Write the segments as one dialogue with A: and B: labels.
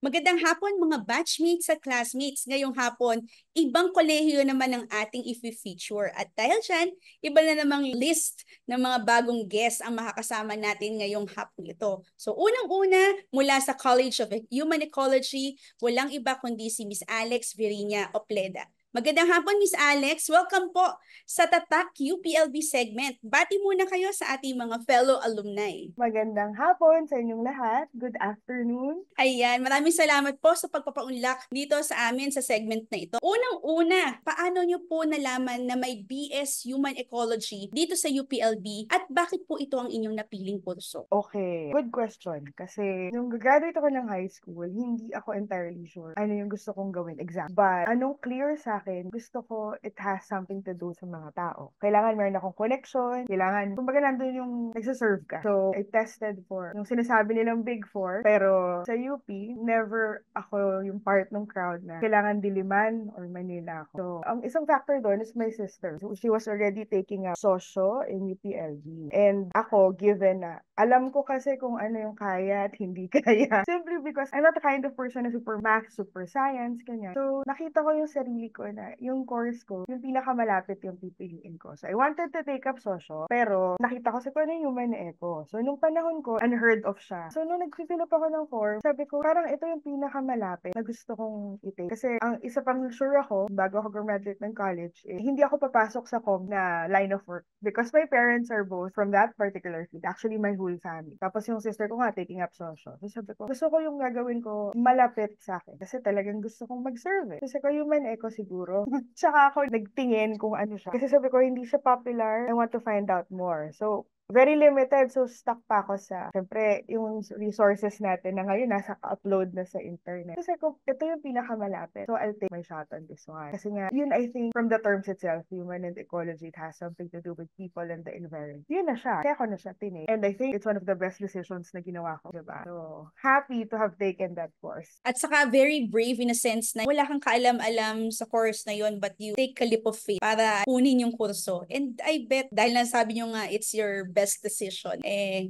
A: Magandang hapon mga batchmates at classmates. Ngayong hapon, ibang kolehiyo naman ang ating i-feature. At dahil dyan, iba na namang list ng mga bagong guests ang makakasama natin ngayong hapon ito. So unang-una, mula sa College of Human Ecology, walang iba kundi si Miss Alex Virina Opleda. Magandang hapon, Miss Alex. Welcome po sa Tatak UPLB segment. Bati muna kayo sa ating mga fellow alumni.
B: Magandang hapon sa inyong lahat. Good afternoon.
A: Ayan, maraming salamat po sa pagpapaunlak dito sa amin sa segment na ito. Unang-una, paano nyo po nalaman na may BS Human Ecology dito sa UPLB at bakit po ito ang inyong napiling kurso?
B: Okay, good question. Kasi nung graduate ako ng high school, hindi ako entirely sure ano yung gusto kong gawin exact. But anong clear sa akin, gusto ko it has something to do sa mga tao. Kailangan meron akong connection, kailangan, kumbaga nandun yung nagsaserve ka. So, I tested for yung sinasabi nilang Big Four, pero sa UP, never ako yung part ng crowd na kailangan Diliman or Manila ako. So, ang isang factor doon is my sister. So, she was already taking a socio in UPLB. And ako, given na alam ko kasi kung ano yung kaya at hindi kaya. Simply because I'm not the kind of person na super math, super science, kanya. So, nakita ko yung sarili ko na yung course ko, yung pinakamalapit yung pipiliin ko. So, I wanted to take up socio, pero nakita ko sa ko na human eco. So, nung panahon ko, unheard of siya. So, nung nag-fill up ako ng form, sabi ko, parang ito yung pinakamalapit na gusto kong i-take. Kasi, ang isa pang sure ako, bago ako graduate ng college, hindi ako papasok sa com na line of work. Because my parents are both from that particular field. Actually, my whole family. Tapos yung sister ko nga, taking up social. So sabi ko, gusto ko yung gagawin ko malapit sa akin. Kasi talagang gusto kong mag-serve. Kasi ko human eco siguro. Tsaka ako nagtingin kung ano siya. Kasi sabi ko, hindi siya popular. I want to find out more. So, very limited. So, stuck pa ako sa, syempre, yung resources natin na ngayon nasa upload na sa internet. Kasi kung ito yung pinakamalapit, so I'll take my shot on this one. Kasi nga, yun I think, from the terms itself, human and ecology, it has something to do with people and the environment. Yun na siya. Kaya ko na siya tinake. And I think it's one of the best decisions na ginawa ko, diba? So, happy to have taken that course.
A: At saka very brave in a sense na wala kang kaalam-alam sa course na yon but you take a leap of faith para kunin yung kurso. And I bet, dahil nasabi nyo nga it's your best decision,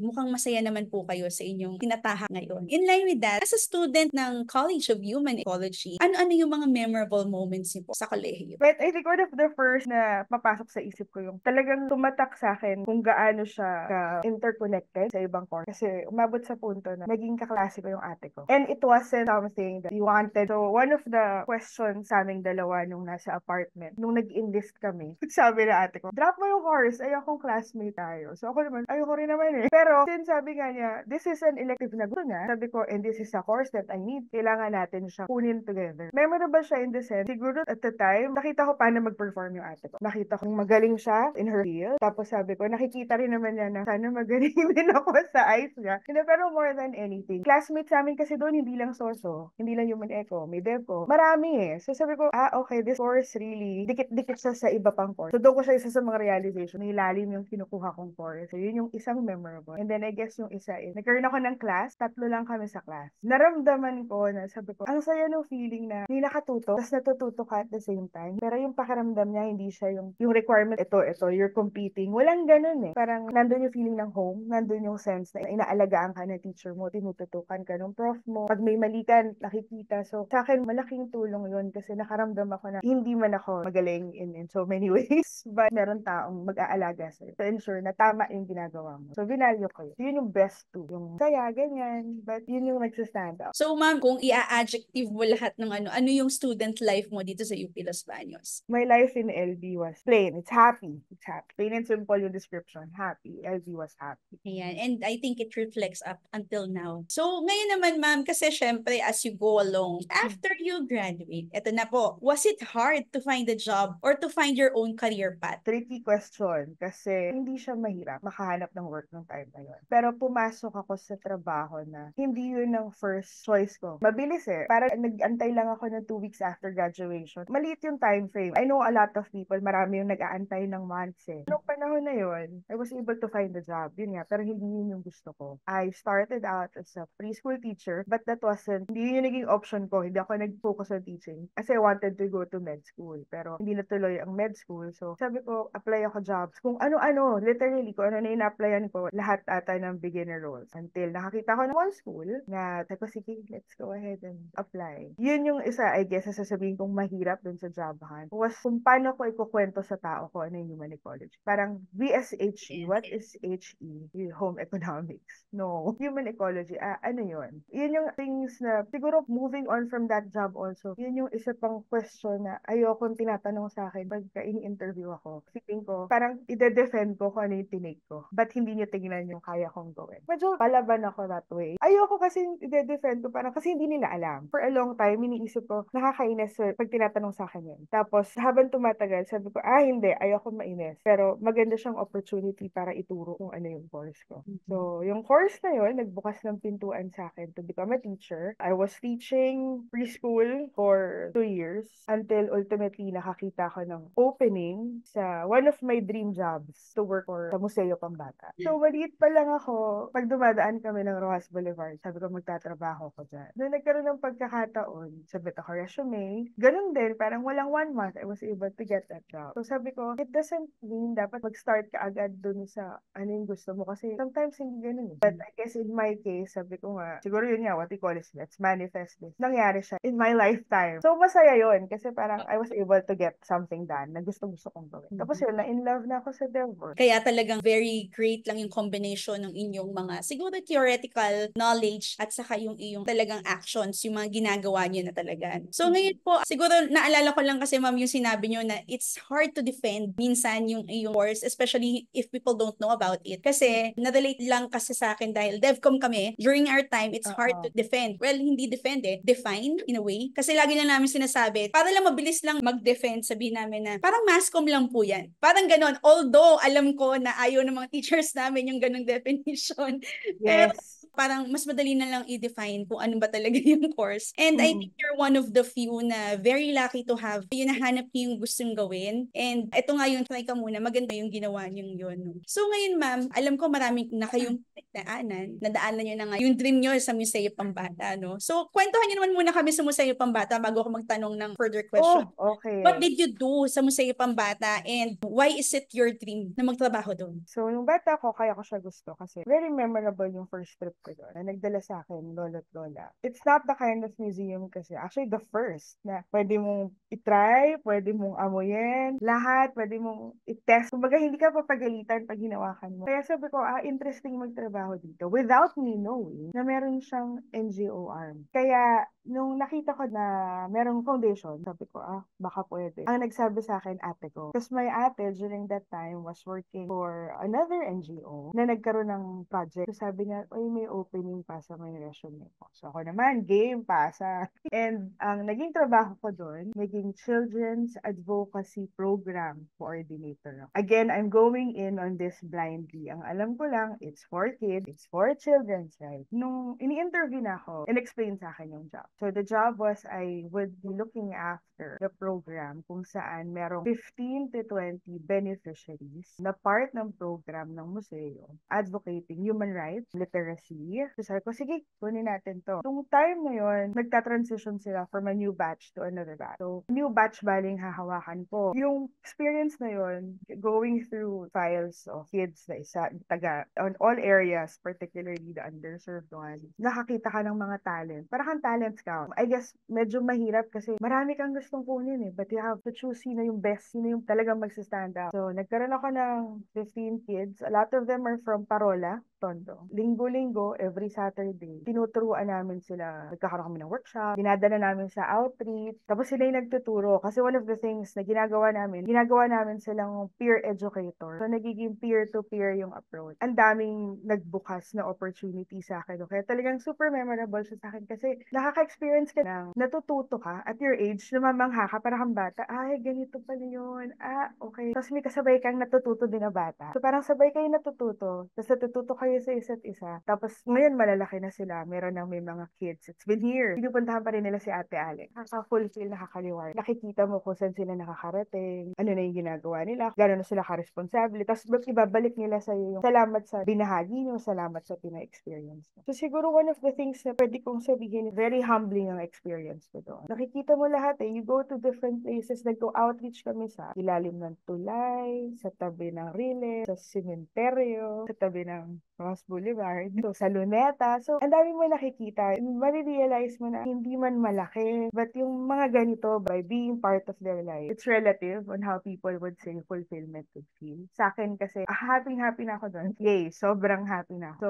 A: mukhang masaya naman po kayo sa inyong tinatahak ngayon. In line with that, as a student ng College of Human Ecology, ano-ano yung mga memorable moments niyo po sa kolehiyo?
B: But I think one of the first na mapasok sa isip ko yung talagang tumatak sa akin kung gaano siya interconnected sa ibang course. Kasi umabot sa punto na naging kaklase ko yung ate ko. And it wasn't something that he wanted. So one of the questions sa aming dalawa nung nasa apartment, nung nag-enlist kami, sabi na ate ko, drop mo yung course, ayokong classmate tayo. So ako naman, ayoko rin naman eh. Pero since sabi nga niya, this is an elective na gusto niya, sabi ko, and this is a course that I need, kailangan natin siya kunin together. Memorable siya in the sense, siguro at the time, nakita ko paano mag-perform yung ate ko. Nakita kong magaling siya in her field. Tapos sabi ko, nakikita rin naman niya na sana magaling din ako sa eyes niya. Pero more than anything, classmates namin kasi doon, hindi lang soso, hindi lang human eco, may deco. Marami eh. So sabi ko, okay, this course really, dikit-dikit siya sa iba pang course. So doon ko siya isa sa mga realization, nilalim yung kinukuha kong course. So yun yung isang memorable. And then I guess yung isa is, nagkaroon ako ng class, 3 lang kami sa class. Naramdaman ko na sabi ko, ang saya ng feeling na may nakatuto, tapos natututo ka at the same time. Pero yung pakiramdam niya, hindi siya yung requirement, ito, you're competing. Walang ganun eh. Parang nandun yung feeling ng home, nandun yung sense na inaalagaan ka ng teacher mo, tinututukan ka ng prof mo. Pag may mali ka, nakikita. So, sa akin, malaking tulong yun kasi nakaramdam ako na hindi man ako magaling in so many ways, but meron taong mag-aalaga sa'yo to ensure na tama yung ginagawa mo. So, binalyo ko yun. So, yun yung best too. Yung saya, ganyan. But yun yung nagsastand out.
A: So ma'am, kung i-adjective mo lahat ng ano yung student life mo dito sa UP Los Baños?
B: My life in LB was plain. It's happy. It's happy. Plain and simple yung description. Happy. LB was happy.
A: Ayan. And I think it reflects up until now. So, ngayon naman, ma'am, kasi syempre, as you go along, after you graduate, eto na po, was it hard to find a job or to find your own career path?
B: Tricky question kasi hindi siya mahirap makahanap ng work ng time na yun. Pero pumasok ako sa trabaho na hindi yun ang first choice ko. Mabilis eh. Parang nag-antay lang ako ng 2 weeks after graduation. Maliit yung time frame. I know a lot of people, marami yung nag-aantay ng months eh. Noong panahon na yun, I was able to find a job. Yun nga, pero hindi yun yung gusto ko. I started out as a preschool teacher, but that wasn't, hindi yun yung naging option ko. Hindi ako nag-focus on teaching. Kasi I wanted to go to med school. Pero hindi natuloy ang med school. So, sabi ko, apply ako jobs. Kung ano-ano, literally, kung So, na ina-applyan ko lahat ata ng beginner roles until nakakita ko ng one school na sabi ko, sige, let's go ahead and apply. Yun yung isa, I guess, na sasabihin kong mahirap dun sa job hunt was kung paano ko ikukwento sa tao ko ano yung human ecology. Parang VSHE, what is HE? Yung home economics. No. Human ecology, ano yun? Yun yung things na, siguro moving on from that job also, yun yung isa pang question na ayokong tinatanong sa akin pagka ini-interview ako. Feeling ko, parang ide-defend ko kung ano yung tinake ko. But hindi niyo tingnan yung kaya kong gawin. Medyo palaban ako that way. Ayoko kasi ide-defend ko, parang kasi hindi nila alam. For a long time, iniisip ko, nakakainis pag tinatanong sa akin yun. Tapos, habang tumatagal, sabi ko, hindi, ayoko mainis. Pero maganda siyang opportunity para ituro kung ano yung course ko. So, yung course na yun, nagbukas ng pintuan sa akin to become a teacher. I was teaching preschool for 2 years until ultimately nakakita ko ng opening sa one of my dream jobs to work for sa Museo Pambata. So, maliit pa lang ako, pag dumadaan kami ng Rojas Boulevard, sabi ko magtatrabaho ko dyan. Doon nagkaroon ng pagkakataon, submit ako resume. Ganun din, parang walang 1 month, I was able to get that job. So, sabi ko, it doesn't mean dapat mag-start ka agad dun sa ano yung gusto mo kasi sometimes hindi ganun. But I guess in my case, sabi ko nga, siguro yun nga, what we call is let's manifest this. Nangyari siya in my lifetime. So, masaya yun kasi parang I was able to get something done na gusto-gusto kong gawin. Tapos yun, na-in love na ako sa Denver.
A: Kaya talagang very great lang yung combination ng inyong mga siguro theoretical knowledge at saka yung iyong talagang actions, yung mga ginagawa niyo na talaga. So ngayon po, siguro naalala ko lang kasi ma'am yung sinabi niyo na it's hard to defend minsan yung iyong course, especially if people don't know about it. Kasi na-relate lang kasi sa akin dahil DevCom kami, during our time, it's hard to defend. Well, hindi defend define in a way. Kasi lagi lang namin sinasabi, para lang mabilis lang mag-defend, sabihin namin na parang mass comm lang po yan. Parang ganon. Although, alam ko na ayaw ng mga teachers namin yung ganong definition. Pero
B: Yes.
A: parang mas madali na lang i-define kung ano ba talaga yung course. And I think you're one of the few na very lucky to have yung nahanap niyo yung gustong gawin. And ito nga yung try ka muna, maganda yung ginawa niyo yun. So ngayon ma'am, alam ko marami na kayong nadaanan nyo na nga yung dream nyo sa Museo Pambata. No? So kwentuhan nyo naman muna kami sa Museo Pambata bago ako magtanong ng further question. What
B: Okay.
A: did you do sa Museo Pambata and why is it your dream na magtrabaho doon?
B: So, nung bata ko, kaya ko siya gusto kasi very memorable yung first trip ko doon na nagdala sa akin, lolo't lola. It's not the kind of museum kasi, actually the first na pwede mong itry, pwede mong amuyin, lahat, pwede mong itest. Kumbaga, hindi ka papagalitan pag hinawakan mo. Kaya sabi ko, interesting magtrabaho dito without me knowing na meron siyang NGO arm. Kaya, nung nakita ko na merong foundation, sabi ko, baka pwede. Ang nagsabi sa akin, ate ko. Because my ate, during that time, was working for another NGO na nagkaroon ng project. So sabi niya, oy, may opening pa sa may resume ko. So ako naman, game, pasa. And ang naging trabaho ko doon, naging Children's Advocacy Program Coordinator. Again, I'm going in on this blindly. Ang alam ko lang, it's for kids, it's for children's rights. Nung ini-interview na ako, in-explain sa akin yung job. So the job was I would be looking after the program kung saan merong 15 to 20 beneficiaries na part ng program ng museo, advocating human rights, literacy. So sabi ko, sige, kunin natin to. Tung time na yun, nagta-transition sila from a new batch to another batch. So, new batch baling hahawakan ko. Yung experience na yun, going through files of kids na on all areas, particularly the underserved ones, nakakita ka ng mga talent. Para kang talent scout. I guess, medyo mahirap kasi marami kang gustong kunin but you have to choose sino yung best, sino yung talagang magsistand out. So, nagkaroon ako ng 15 kids. A lot of them are from Parola, Tondo. Linggo-linggo, every Saturday, tinuturuan namin sila. Nagkakaroon kami ng workshop, dinadala namin sa outreach, tapos sila yung nagtuturo. Kasi one of the things na ginagawa namin silang peer educator. So, nagiging peer-to-peer yung approach. Ang daming nagbukas na opportunity sa akin. Kaya talagang super memorable siya sa akin kasi nakaka-experience ka ng natututo ka at your age, namamangha ka para kang bata. Ay, ganito pala yun. Okay. Tapos may kasabay kang natututo din na bata. So, parang sabay kayo natututo. Tapos natututo kayo kayo sa isa't isa. Tapos ngayon malalaki na sila, meron nang may mga kids. It's been years. Pinupuntahan pa rin nila si Ate Alex. Nakaka-fulfill, nakakaliwar. Nakikita mo kung saan sila nakakarating, ano na yung ginagawa nila, gano'n na sila ka-responsable. Tapos ibabalik nila sa yung salamat sa binahagi nyo, salamat sa pina-experience mo. So siguro one of the things na pwede kong sabihin, very humbling ang experience ko doon. Nakikita mo lahat eh. You go to different places. Nag-outreach kami sa ilalim ng tulay, sa tabi ng Riles, sa sementeryo, sa tabi ng Ross Boulevard, so, sa Luneta. So, ang dami mo nakikita. Marirealize mo na hindi man malaki, but yung mga ganito, by being part of their life, it's relative on how people would say fulfillment would feel. Sa akin kasi, happy na ako doon. Yay, sobrang happy na ako. So,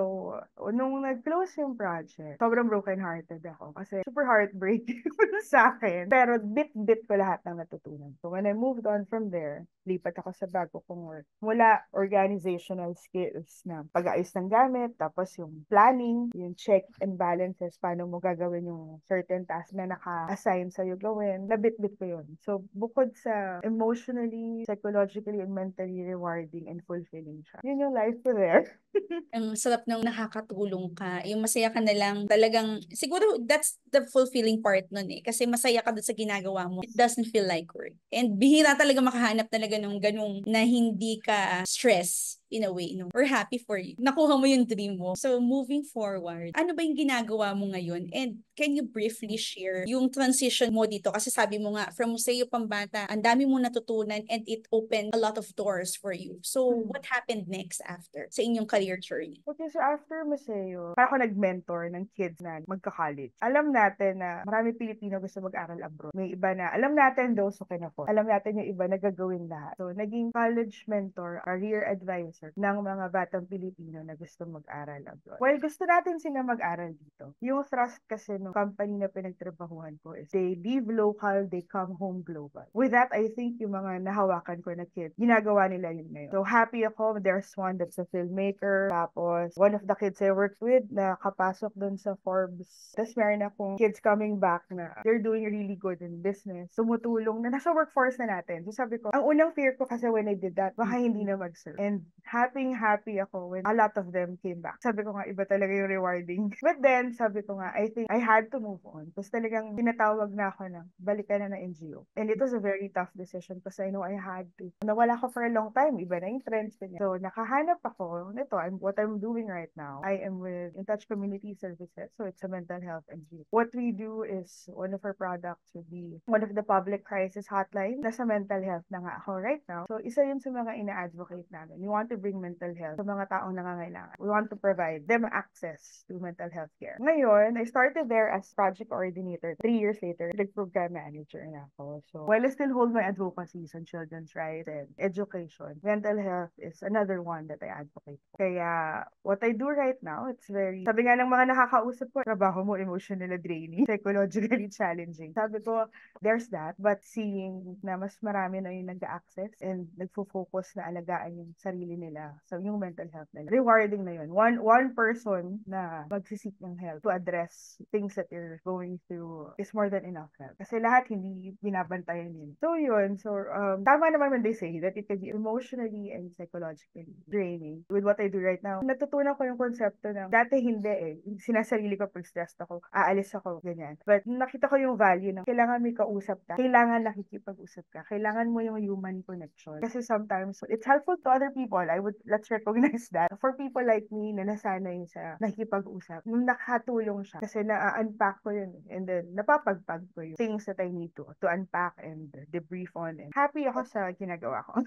B: nung nag-close yung project, sobrang broken-hearted ako kasi super heartbreaking sa akin. Pero bit-bit ko lahat ng natutunan. So, when I moved on from there, lipat ako sa bago kong work. Mula organizational skills na pag-ayos ng gamit, tapos yung planning, yung check and balances, paano mo gagawin yung certain task na naka-assign sa'yo gawin, nabit-bit ko yun. So, bukod sa emotionally, psychologically, and mentally rewarding and fulfilling siya. Yun yung life ko there.
A: Ang sarap nang nakakatulong ka. Yung masaya ka na lang. Talagang, siguro that's the fulfilling part nun eh. Kasi masaya ka doon sa ginagawa mo. It doesn't feel like work. And bihira talaga makahanap talaga ng ganung na hindi ka stress in a way, no? Or happy for you. Nakuha mo yung dream mo. So, moving forward, ano ba yung ginagawa mo ngayon? And can you briefly share yung transition mo dito? Kasi sabi mo nga, from Museo Pambata, ang dami mong natutunan and it opened a lot of doors for you. So, what happened next after sa inyong career journey?
B: Okay, so after Museo, parang ako nag-mentor ng kids na magka-college. Alam natin na marami Pilipino gusto mag-aral abroad. May iba na, alam natin those who can afford. Alam natin yung iba na gagawin lahat. So, naging college mentor, career advisor ng mga batang Pilipino na gusto mag-aral abroad. Well, gusto natin sila mag-aral dito. Yung thrust kasi ng company na pinagtrabahuhan ko is they leave local, they come home global. With that, I think yung mga nahawakan ko na kids, ginagawa nila yun ngayon. So, happy ako. There's one that's a filmmaker. Tapos, one of the kids I worked with, nakapasok dun sa Forbes. Tapos, meron akong kids coming back na they're doing really good in business. Tumutulong na nasa workforce na natin. So, sabi ko, ang unang fear ko kasi when I did that, baka hindi na mag-serve. And happy ako when a lot of them came back. Sabi ko nga, iba talaga yung rewarding. But then, sabi ko nga, I think I had to move on. Tapos talagang tinatawag na ako na balikan na ng NGO. And it was a very tough decision because I know I had to. Nawala ko for a long time. Iba na yung trends. So, nakahanap ako nito. What I'm doing right now, I am with In Touch Community Services. So, it's a mental health NGO. What we do is, one of our products would be one of the public crisis hotline. Nasa mental health na nga ako right now. So, isa yun sa mga ina-advocate namin. We want to bring mental health sa mga taong nangangailangan. We want to provide them access to mental health care. Ngayon, I started there as project coordinator. 3 years later, program manager na ako. So, while I still hold my advocacies on children's rights and education, mental health is another one that I advocate for. Kaya, what I do right now, it's very, sabi nga ng mga nakakausap ko, trabaho mo emotionally draining, psychologically challenging. Sabi ko, there's that, but seeing na mas marami na yung nag-access and nagfo-focus na alagaan yung sarili nila, so yung mental health nila. Rewarding na yun. One person na magsisik ng help to address things that you're going through is more than enough help. Kasi lahat hindi binabantayan yun. So yun, so tama naman when they say that it can be emotionally and psychologically draining. With what I do right now, natutunan ko yung konsepto na dati hindi eh. Sinasarili ko pag stressed ako, aalis ako, ganyan. But nakita ko yung value na kailangan may kausap ka, kailangan nakikipag-usap ka, kailangan mo yung human connection. Kasi sometimes, it's helpful to other people. Let's recognize that. For people like me na nasanay sa nakikipag-usap, nung nakatulong siya, kasi na-unpack ko yun. And then, napapagpag ko yung things that I need to unpack and debrief on. And happy ako sa ginagawa ko.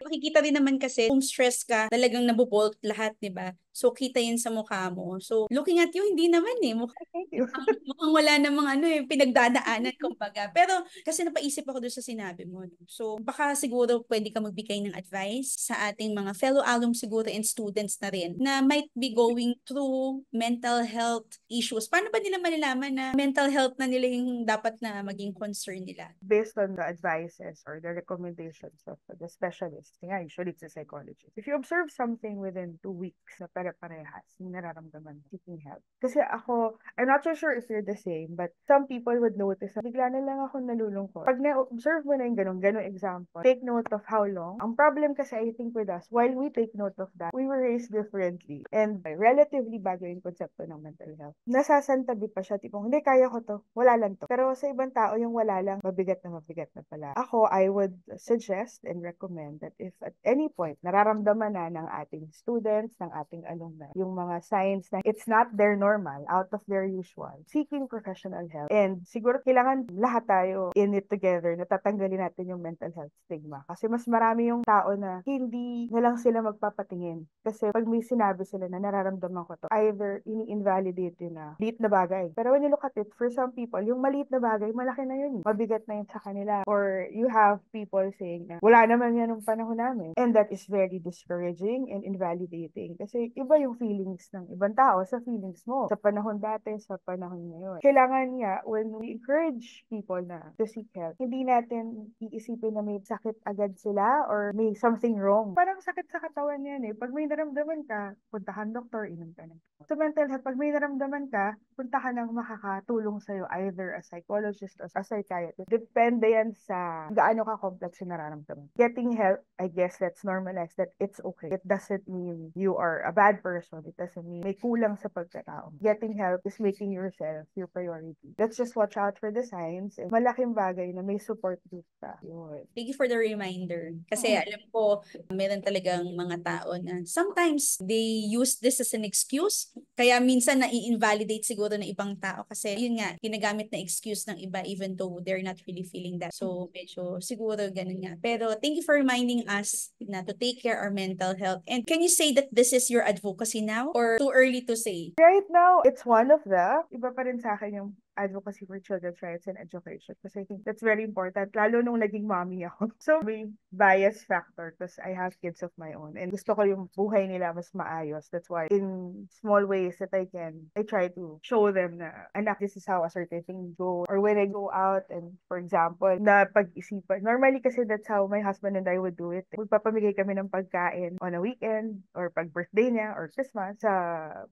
A: Makikita rin naman kasi kung stress ka, talagang nabubolt lahat, di ba? So, kita yun sa mukha mo. So, looking at you, hindi naman eh.
B: Thank you.
A: Mukhang wala namang ano eh, pinagdadaanan, kumbaga. Pero, kasi napaisip ako doon sa sinabi mo. No? So, baka siguro pwede ka magbigay ng advice sa ating mga fellow alum siguro and students na rin na might be going through mental health issues. Paano ba nila malalaman na mental health na nila yung dapat na maging concern nila?
B: Based on the advices or the recommendations of the specialist, yeah, usually it's a psychologist. If you observe something within 2 weeks na pare-parehas yung nararamdaman seeking help. Kasi ako, I'm not so sure if you're the same, but some people would notice na bigla na lang ako nalulungkot. Pag na-observe mo na yung ganun example, take note of how long. Ang problem kasi I think with us, while we take note of that, we were raised differently. And relatively bago yung konsepto ng mental health. Nasasantabi pa siya, tipong, hindi, kaya ko to, wala lang to. Pero sa ibang tao, yung wala lang, mabigat na pala. Ako, I would suggest and recommend that if at any point, nararamdaman na ng ating students, ng ating alumni, yung mga signs na it's not their normal, out of their usual, seeking professional help. And siguro kailangan lahat tayo in it together na tatanggalin natin yung mental health stigma. Kasi mas marami yung tao na hindi na lang sila magpapatingin. Kasi pag may sinabi sila na nararamdaman ko to, either ini-invalidate yun na maliit na bagay. Pero when you look at it, for some people, yung maliit na bagay, malaki na yun. Mabigat na yun sa kanila. Or you have people saying na wala naman yan nung panahon namin. And that is very discouraging and invalidating. Kasi iba yung feelings ng ibang tao sa feelings mo. Sa panahon dati, sa panahon ngayon. Kailangan nga, when we encourage people na to seek help, hindi natin iisipin na may sakit agad sila or may something wrong. Parang sakit sa katawan yan eh. Pag may naramdaman ka, puntahan doktor, inom ka ng. Sa mental health, pag may naramdaman ka, puntahan ng makakatulong sa'yo, either a psychologist or a psychiatrist. Depende yan sa gaano ka complex yung nararamdaman. Getting help, I guess let's normalize that it's okay. It doesn't mean you are a bad person. It doesn't mean may kulang sa pagkatao. Getting help is making yourself your priority. Let's just watch out for the signs. And malaking bagay na may support group ka. Yun.
A: Thank you for the reminder. Kasi alam ko, meron talagang mga tao na sometimes they use this as an excuse. Kaya minsan na-invalidate siguro ng ibang tao. Kasi yun nga, ginagamit na excuse ng iba even though they're not really feeling that. So medyo siguro ganun nga. Pero thank you for reminding us na to take care our mental health. And can you say that this is your advocacy now or too early to say?
B: Right now, it's one of the, iba pa rin sa akin yung advocacy for children's rights and education kasi I think that's very important, lalo nung naging mommy ako. So, may bias factor because I have kids of my own and gusto ko yung buhay nila mas maayos. That's why in small ways that I can, I try to show them na, anak, this is how a certain thing go. Or when I go out and, for example, na pag-isipan. Normally kasi that's how my husband and I would do it. Magpapamigay kami ng pagkain on a weekend or pag birthday niya or Christmas sa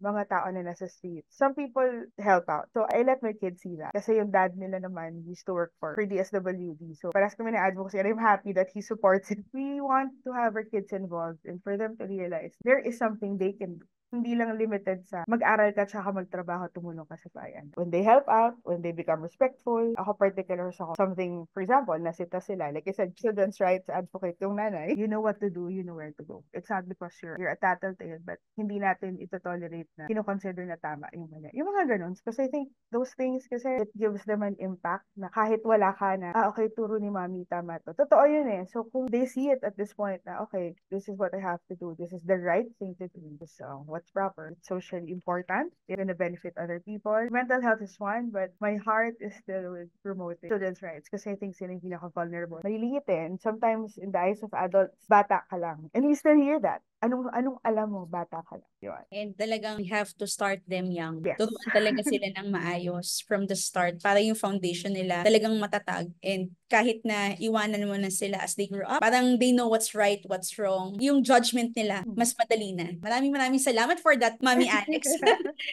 B: mga tao na nasa street. Some people help out. So, I let my kids see that. Kasi yung dad nila naman used to work for DSWD. So, parehas kami na advocacy and I'm happy that he supports it. We want to have our kids involved and for them to realize there is something they can do. Hindi lang limited sa mag-aral ka tsaka magtrabaho, tumulong ka sa bayan. When they help out, when they become respectful, ako particular sa something, for example, nasita sila. Like I said, children's rights advocate yung nanay. You know what to do, you know where to go. It's not because you're a tattletale, but hindi natin ito tolerate na kino-consider na tama yung mali. Yung mga ganun. Kasi I think those things kasi it gives them an impact na kahit wala ka na, okay, turo ni mami, tama to. Totoo yun eh. So kung they see it at this point na, okay, this is what I have to do. This is the right thing to do. So what's proper? It's socially important. It's gonna benefit other people. Mental health is one, but my heart is still with promoting children's rights kasi I think sila yung pinaka-vulnerable. Maliliit eh. And sometimes in the eyes of adults, bata ka lang. And we still hear that. Anong alam mo, bata ka lang. Yun.
A: And talagang we have to start them young.
B: Yes.
A: Turuan talaga sila ng maayos from the start para yung foundation nila talagang matatag. And kahit na iwanan mo na sila as they grow up, parang they know what's right, what's wrong. Yung judgment nila, mas madali na. Maraming salamat for that, Mami Alex.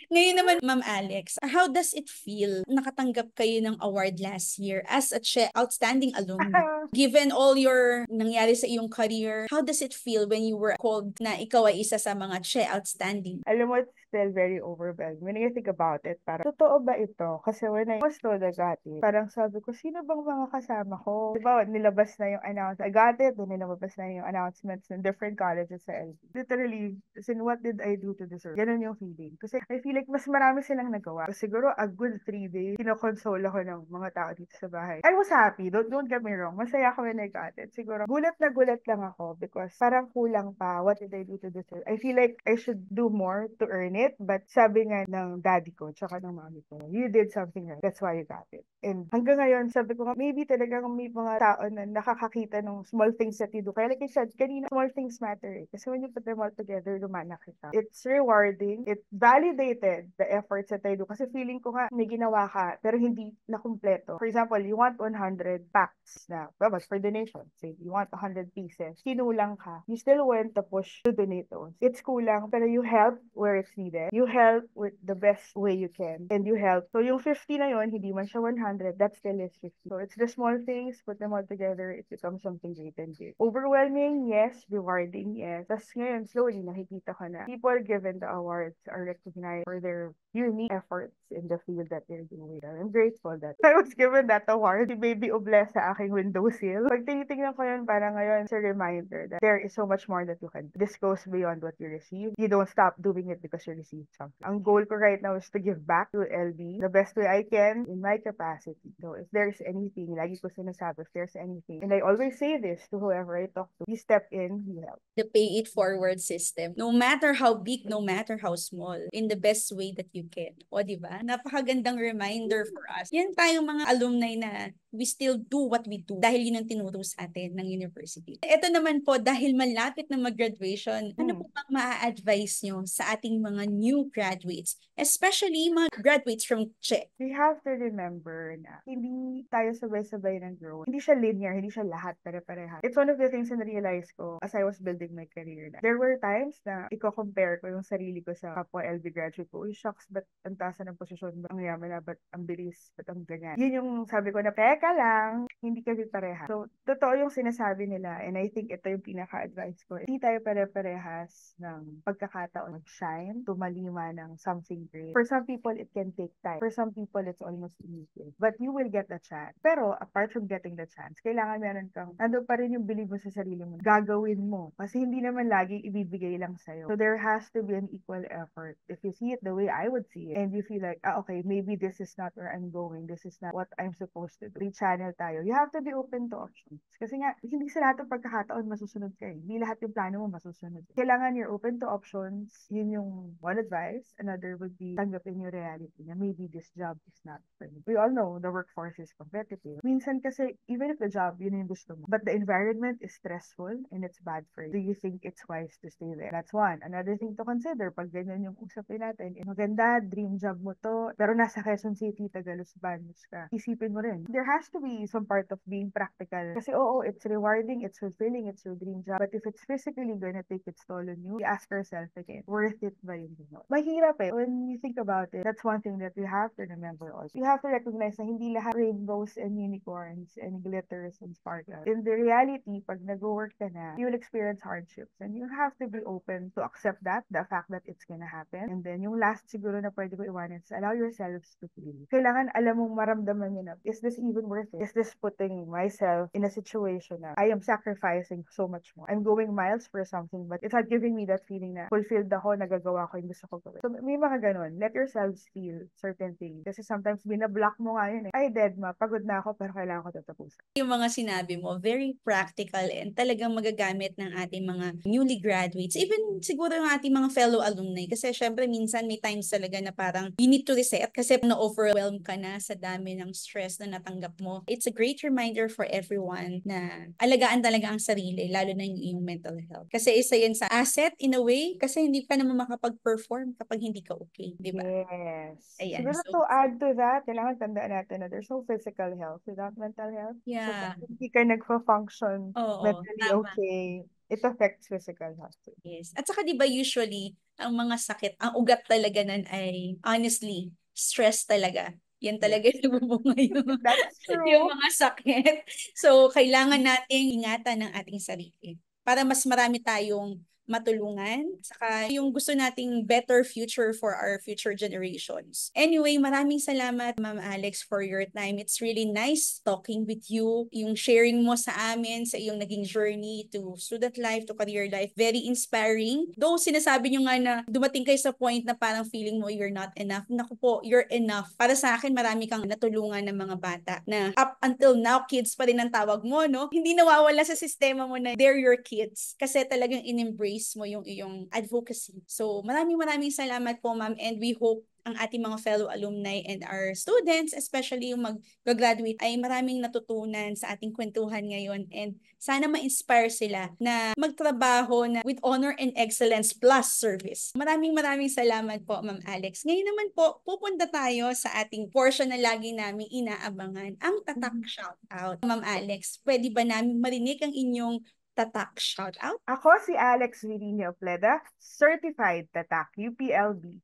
A: Ngayon naman, Ma'am Alex, how does it feel nakatanggap kayo ng award last year as a outstanding alumni? Given all your nangyari sa iyong career, how does it feel when you were called na ikaw ay isa sa mga outstanding?
B: Alam mo, it's still very overwhelming. When I think about it, parang, totoo ba ito? Kasi when I was told I got it, parang sabi ko, sino bang mga kasama ko? Diba, nilabas na yung announcement. I got it, then nilabas na yung announcements ng different colleges sa LB. Literally, as in, what did I do to deserve? Ganun yung feeling. Kasi I feel like mas marami silang nagawa. Siguro, a good 3 days, kinokonsole ako ng mga tao dito sa bahay. I was happy. Don't get me wrong. Masaya ako when I got it. Siguro, gulat na gulat lang ako because parang kulang pa. What did I do to deserve? I feel like I should do more to earn it. it, but sabi nga ng daddy ko, tsaka ng mommy ko, you did something right. That's why you got it. And hanggang ngayon, sabi ko, maybe talagang may mga tao na nakakakita ng small things that you do. Kaya like I said, kanina, small things matter. Kasi when you put them all together, lumanak kita. It's rewarding. It validated the efforts that I do. Kasi feeling ko nga, may ginawa ka, pero hindi na kumpleto. For example, you want 100 packs na, well, for donation. Say, you want 100 pieces. Kinulang ka. You still went to push to donate those. It's kulang, pero you help where it's needed. You help with the best way you can. And you help. So yung 50 na yon, hindi man siya 100, that still is 50. So it's the small things, put them all together, it becomes something great and big. Overwhelming, yes. Rewarding, yes. Tapos ngayon, slowly, nakikita ka na people given the awards are recognized for their unique efforts in the field that they're doing. I'm grateful that I was given that award. Si Baby Obles sa aking windowsill. Pag tinitingnan ko yun, parang ngayon, it's a reminder that there is so much more that you can do. This goes beyond what you receive. You don't stop doing it because you received something. Ang goal ko right now is to give back to LB the best way I can in my capacity. So if there's anything, lagi ko sinasabi, if there's anything, and I always say this to whoever I talk to, you step in, you help.
A: The pay it forward system. No matter how big, no matter how small, in the best way that you can. O, di ba? Napakagandang reminder for us. Yan tayong mga alumni na we still do what we do dahil yun ang tinuro sa atin ng university. Ito naman po, dahil malapit na mag-graduation, ano po bang maa-advise nyo sa ating mga new graduates, especially mga graduates from CHE?
B: We have to remember na hindi tayo sabay-sabay ng growth. Hindi siya linear, hindi siya lahat pare-pareha. It's one of the things na realize ko as I was building my career. There were times na i-compare ko yung sarili ko sa kapwa LB graduate ko. Uy, shucks, ba't ang taas ng posisyon? Ang yaman na, ba't ang bilis? Ba't ang ganyan? Yun yung sabi ko na, teka lang, hindi kami pareha. So, totoo yung sinasabi nila and I think ito yung pinaka-advice ko. Hindi tayo pare-parehas ng pagkakataon mag-shine, tumalima ng something great. For some people, it can take time. For some people, it's almost immediate. But you will get the chance. Pero, apart from getting the chance, kailangan meron kang, ando pa rin yung believe mo sa sarili mo. Gagawin mo. Kasi hindi naman lagi ibibigay lang sa'yo. So, there has to be an equal effort. If you see it the way I would see it, and you feel like, okay, maybe this is not where I'm going. This is not what I'm supposed to do. Re-channel tayo. You have to be open to options. Kasi nga, hindi sa lahat ng pagkakataon masusunod ka. Hindi lahat yung plano mo masusunod. Kailangan you're open to options. Yun yung one advice. Another would be tanggapin yung reality na maybe this job is not for me. We all know the workforce is competitive. Minsan kasi, even if the job, yun yung gusto mo, but the environment is stressful and it's bad for you. Do you think it's wise to stay there? That's one. Another thing to consider, pag ganyan yung usapin natin, maganda, dream job mo to, pero nasa Quezon City, Tagalog, Banos ka. Isipin mo rin. There has to be some part of being practical. Kasi oo, it's rewarding, it's fulfilling, it's your dream job. But if it's physically gonna take its toll on you, you ask yourself again, worth it ba yun? Mahirap eh. When you think about it, that's one thing that we have to remember also. You have to recognize na hindi lahat rainbows and unicorns and glitters and sparkles. In the reality, pag nag-work ka na, you'll experience hardships and you have to be open to accept that, the fact that it's gonna happen. And then yung last siguro na pwede ko iwanan is allow yourselves to feel. Kailangan alam mong maramdaman nyo na, is this even worth it? Is this putting myself in a situation na I am sacrificing so much more? I'm going miles for something but it's not giving me that feeling na fulfilled ako, nagagawa ko yung gusto ko gawin. So may mga ganun. Let yourselves feel certain things. Kasi sometimes binablock mo nga yun eh. Ay, dead ma, pagod na ako pero kailangan ko tatapusin.
A: Yung mga sinabi mo, very practical and talagang magagamit ng ating mga newly graduates. Even siguro yung ating mga fellow alumni. Kasi syempre minsan may times talaga na parang you need to reset kasi na-overwhelm ka na sa dami ng stress na natanggap mo. It's a great reminder for everyone na alagaan talaga ang sarili, lalo na yung iyong mental health. Kasi isa yan sa asset in a way kasi hindi ka naman makapag-perform kapag hindi ka okay, di ba?
B: Yes.
A: Ayan.
B: Siguro
A: So,
B: to add to that, kailangan tandaan natin na there's no physical health without mental health. So,
A: yeah.
B: pag hindi ka nagpa-function
A: Oo,
B: mentally
A: tama.
B: okay, it affects physical health too.
A: Yes. At saka 'di ba usually ang mga sakit, ang ugat talaga nan ay honestly stress talaga. Yan talaga
B: Yes.
A: yung bubunga
B: That's
A: yung
B: true.
A: mga sakit. So kailangan nating ingatan ng ating sarili para mas marami tayong matulungan. Saka yung gusto nating better future for our future generations. Anyway, maraming salamat Ma'am Alex for your time. It's really nice talking with you. Yung sharing mo sa amin sa iyong naging journey to student life, to career life, very inspiring. Though sinasabi nyo nga na dumating kayo sa point na parang feeling mo you're not enough. Naku po, you're enough. Para sa akin, marami kang natulungan ng mga bata na up until now, kids pa rin ang tawag mo, no? Hindi nawawala sa sistema mo na they're your kids kasi talagang in-embrace mismo yung iyong advocacy. So maraming salamat po ma'am, and we hope ang ating mga fellow alumni and our students, especially yung mag-graduate, ay maraming natutunan sa ating kwentuhan ngayon, and sana ma-inspire sila na magtrabaho na with honor and excellence plus service. Maraming salamat po Ma'am Alex. Ngayon naman po, pupunta tayo sa ating portion na lagi namin inaabangan, ang tatak shoutout. Ma'am Alex, pwede ba namin marinig ang inyong tatak shoutout?
B: Ako si Alex Virino Pleda, Certified Tatak, UPLB.